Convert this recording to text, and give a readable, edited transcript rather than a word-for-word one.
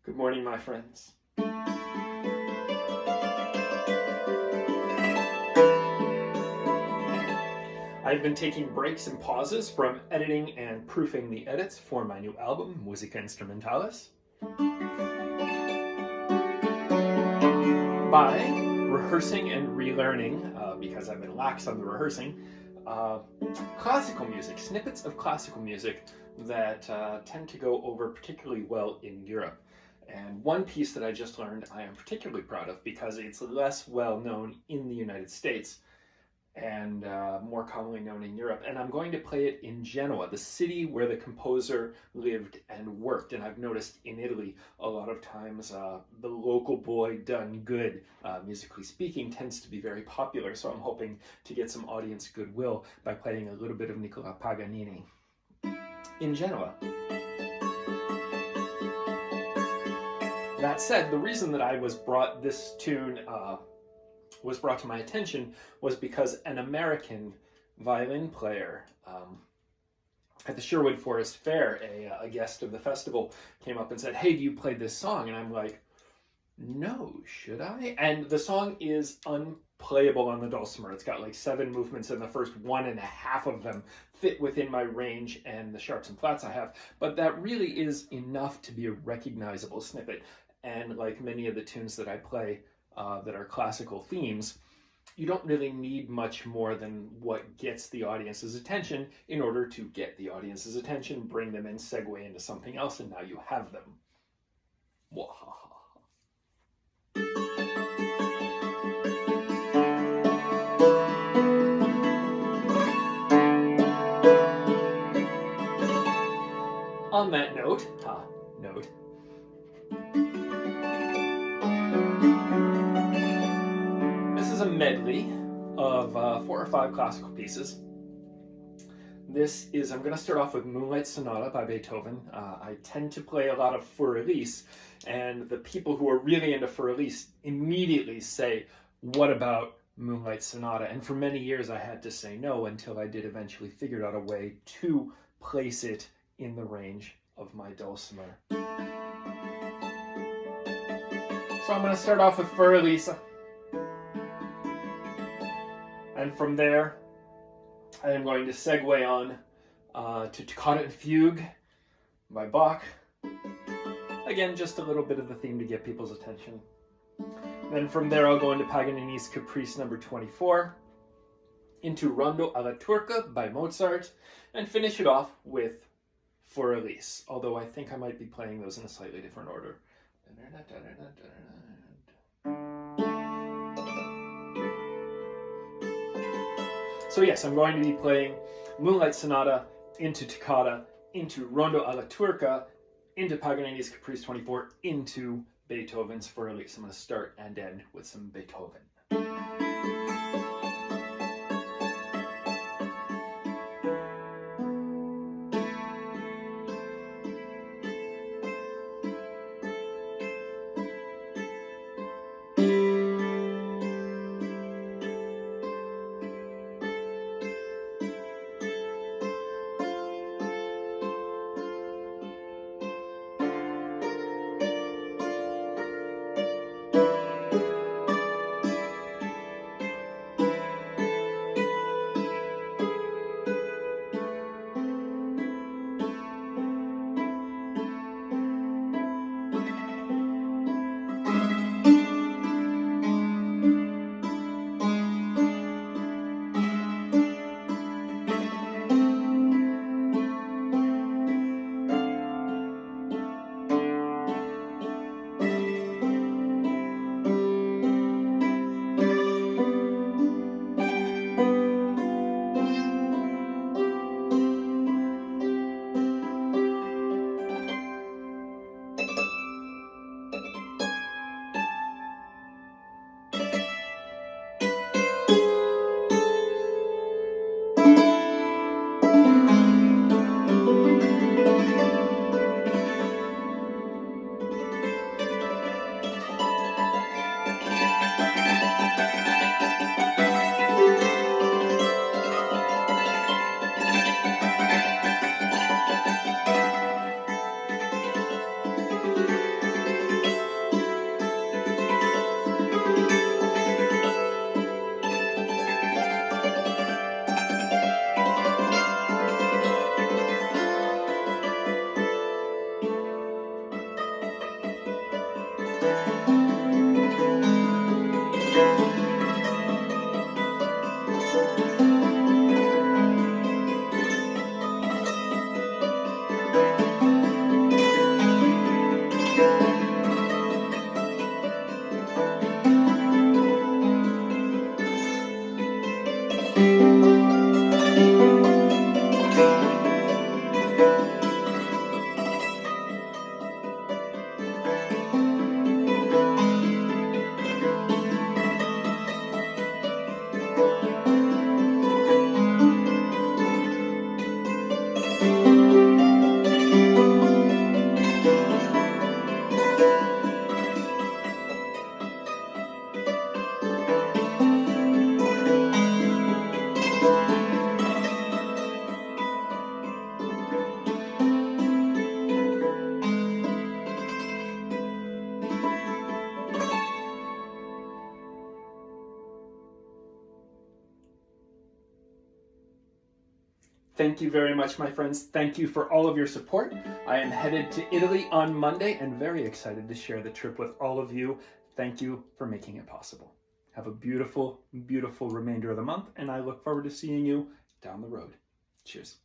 Good morning, my friends. I've been taking breaks and pauses from editing and proofing the edits for my new album, Musica Instrumentalis, by rehearsing and relearning, because I've been lax on the rehearsing, classical music, snippets of classical music that tend to go over particularly well in Europe. And one piece that I just learned I am particularly proud of because it's less well known in the United States and more commonly known in Europe. And I'm going to play it in Genoa, the city where the composer lived and worked. And I've noticed in Italy, a lot of times the local boy done good, musically speaking, tends to be very popular. So I'm hoping to get some audience goodwill by playing a little bit of Nicola Paganini in Genoa. That said, the reason that I this tune was brought to my attention was because an American violin player at the Sherwood Forest Fair, a guest of the festival, came up and said, "Hey, do you play this song?" And I'm like, "No, should I?" And the song is unplayable on the dulcimer. It's got like 7 movements, and the first 1.5 of them fit within my range and the sharps and flats I have. But that really is enough to be a recognizable snippet. And like many of the tunes that I play that are classical themes, you don't really need much more than what gets the audience's attention in order to get the audience's attention, bring them in, segue into something else, and now you have them. Wahaha. On that note, this is a medley of 4 or 5 classical pieces. I'm going to start off with Moonlight Sonata by Beethoven. I tend to play a lot of Für Elise, and the people who are really into Für Elise immediately say, "What about Moonlight Sonata?" And for many years I had to say no until I did eventually figure out a way to place it in the range of my dulcimer. So I'm going to start off with Für Elise. And from there, I am going to segue on to Toccata and Fugue by Bach. Again, just a little bit of the theme to get people's attention. Then from there, I'll go into Paganini's Caprice number 24, into Rondo alla Turca by Mozart, and finish it off with Für Elise, although I think I might be playing those in a slightly different order. So yes, I'm going to be playing Moonlight Sonata, into Toccata, into Rondo alla Turca, into Paganini's Caprice 24, into Beethoven's Für Elise. I'm going to start and end with some Beethoven. Thank you very much, my friends. Thank you for all of your support. I am headed to Italy on Monday and very excited to share the trip with all of you. Thank you for making it possible. Have a beautiful, beautiful remainder of the month, and I look forward to seeing you down the road. Cheers.